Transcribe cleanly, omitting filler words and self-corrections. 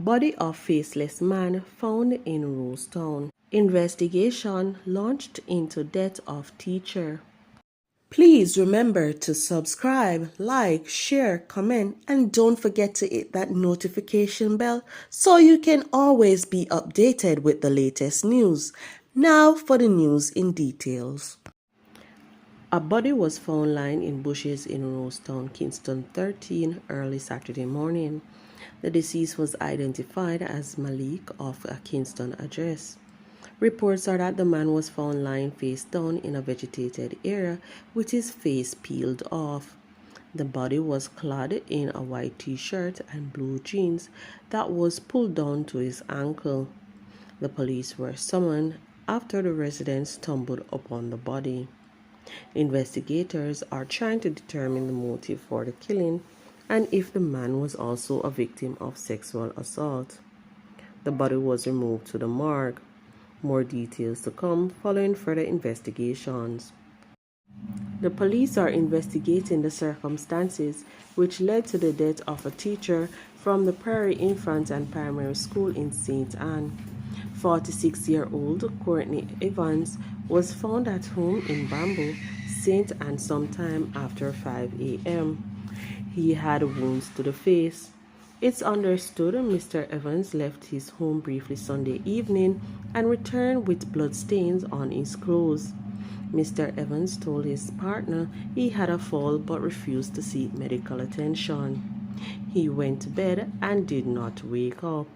Body of faceless man found in Rosetown. Investigation launched into death of teacher. Please remember to subscribe, like, share, comment, and don't forget to hit that notification bell so you can always be updated with the latest news. Now for the news in details. A body was found lying in bushes in Rosetown, Kingston 13 early Saturday morning. The deceased was identified as Malik of a Kingston address. Reports are that the man was found lying face down in a vegetated area with his face peeled off. The body was clad in a white t-shirt and blue jeans that was pulled down to his ankle. The police were summoned after the residents stumbled upon the body. Investigators are trying to determine the motive for the killing and if the man was also a victim of sexual assault. The body was removed to the morgue. More details to come following further investigations. The police are investigating the circumstances which led to the death of a teacher from the Prairie Infant and Primary School in St. Anne. 46-year-old Courtney Evans was found at home in Bamboo, St. Anne sometime after 5 a.m. He had wounds to the face. It's understood Mr. Evans left his home briefly Sunday evening and returned with bloodstains on his clothes. Mr. Evans told his partner he had a fall but refused to seek medical attention. He went to bed and did not wake up.